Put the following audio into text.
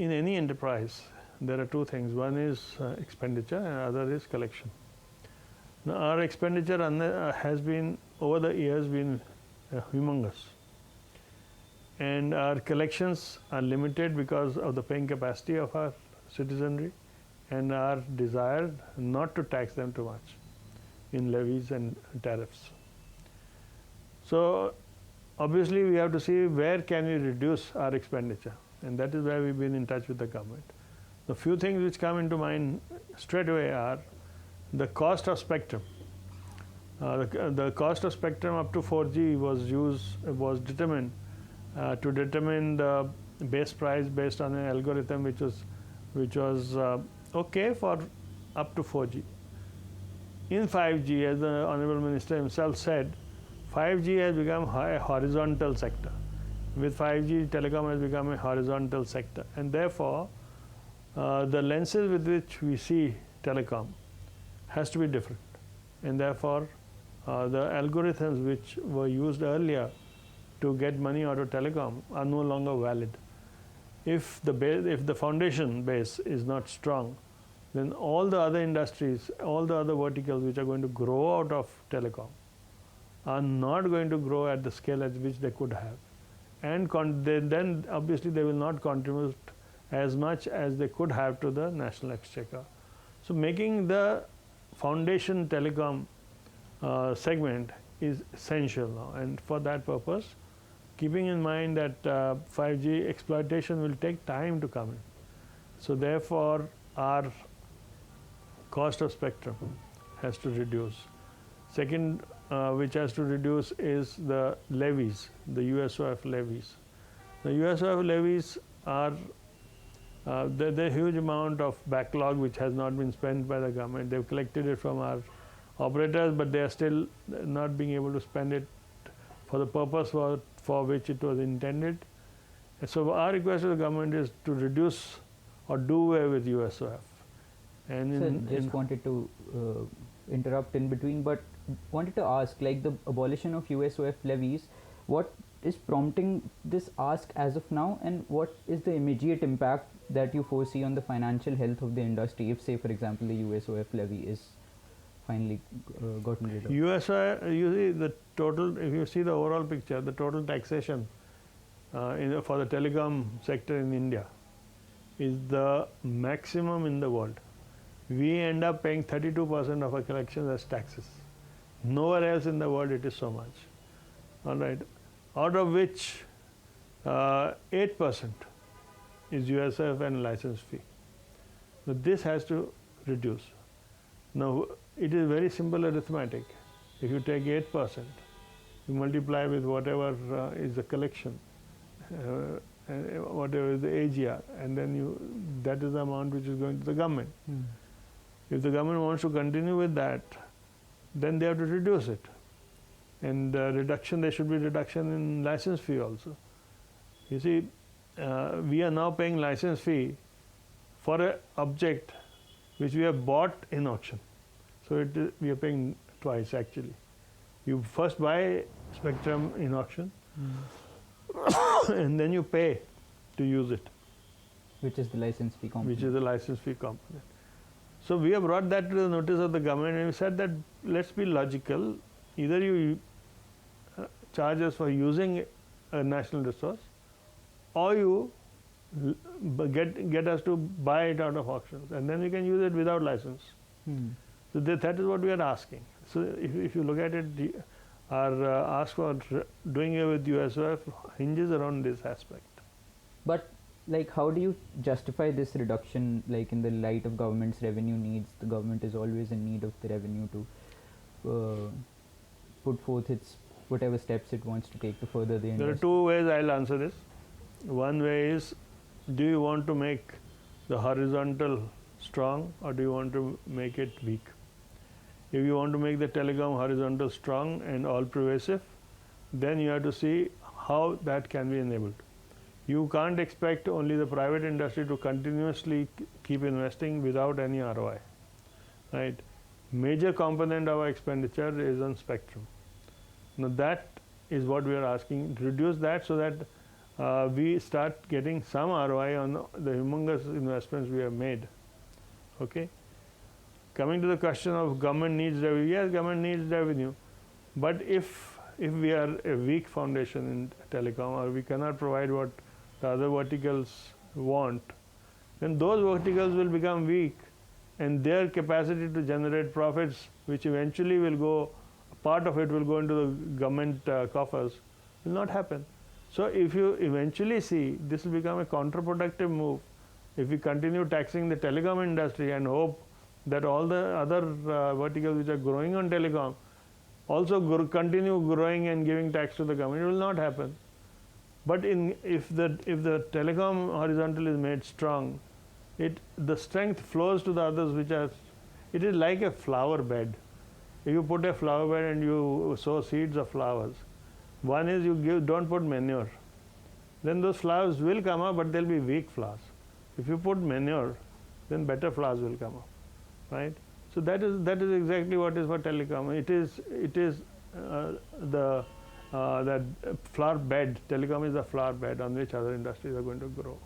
in any enterprise, there are two things. One is expenditure and other is collection. Now, our expenditure has been, over the years, been humongous. And our collections are limited because of the paying capacity of our citizenry and our desire not to tax them too much in levies and tariffs. So, obviously, we have to see where can we reduce our expenditure, and that is where we've been in touch with the government. The few things which come into mind straight away are the cost of spectrum. The cost of spectrum up to 4G was determined to determine the base price based on an algorithm which was okay for up to 4G. In 5G, as the Honorable Minister himself said, 5G has become a horizontal sector. With 5G, telecom has become a horizontal sector, and therefore the lenses with which we see telecom has to be different, and therefore the algorithms which were used earlier to get money out of telecom are no longer valid. If the foundation base is not strong, then all the other industries, all the other verticals which are going to grow out of telecom are not going to grow at the scale at which they could have, and then obviously they will not contribute as much as they could have to the national exchequer. So making the foundation telecom segment is essential now, and for that purpose, keeping in mind that 5G exploitation will take time to come in. So therefore, our cost of spectrum has to reduce. Second, which has to reduce is the levies, the USOF levies. The USOF levies are the huge amount of backlog which has not been spent by the government. They've collected it from our operators, but they are still not being able to spend it for the purpose for which it was intended. And so our request to the government is to reduce or do away with USOF. And just wanted to interrupt in between, but wanted to ask, like the abolition of USOF levies, what is prompting this ask as of now, and what is the immediate impact that you foresee on the financial health of the industry if, say, for example, the USOF levy is finally gotten rid of? USOF, you see the total, if you see the overall picture, the total taxation for the telecom sector in India is the maximum in the world. We end up paying 32% of our collections as taxes. Nowhere else in the world it is so much. All right, out of which 8% is USF and license fee. So this has to reduce. Now it is very simple arithmetic. If you take 8%, you multiply with whatever is the collection, whatever is the AGR, and then that is the amount which is going to the government. If the government wants to continue with that, then they have to reduce it. And reduction, there should be reduction in license fee also. You see, we are now paying license fee for an object which we have bought in auction. So we are paying twice actually. You first buy spectrum in auction and then you pay to use it. Which is the license fee component. Which is the license fee component. So we have brought that to the notice of the government, and we said that let's be logical. Either you charge us for using a national resource, or you get us to buy it out of auctions, and then we can use it without license. So that is what we are asking. So if you look at it, our ask for doing it with USOF hinges around this aspect. But like, how do you justify this reduction, like in the light of government's revenue needs? The government is always in need of the revenue to put forth its whatever steps it wants to take to further the industry. There are two ways I'll answer this. One way is, do you want to make the horizontal strong, or do you want to make it weak? If you want to make the telecom horizontal strong and all pervasive, then you have to see how that can be enabled. You can't expect only the private industry to continuously keep investing without any ROI, right? Major component of our expenditure is on spectrum. Now that is what we are asking, reduce that so that we start getting some ROI on the humongous investments we have made. Okay. Coming to the question of government needs revenue, yes, government needs revenue, but if we are a weak foundation in telecom, or we cannot provide what the other verticals want, then those verticals will become weak, and their capacity to generate profits, which eventually will go, part of it will go into the government coffers, will not happen. So if you eventually see, this will become a counterproductive move if we continue taxing the telecom industry and hope that all the other verticals which are growing on telecom also continue growing and giving tax to the government. It will not happen. But if the telecom horizontal is made strong, the strength flows to the others which are, it is like a flower bed. If you put a flower bed and you sow seeds of flowers, one is don't put manure. Then those flowers will come up, but they'll be weak flowers. If you put manure, then better flowers will come up, right? So that is exactly what is for telecom. It is that flower bed. Telecom is the flower bed on which other industries are going to grow.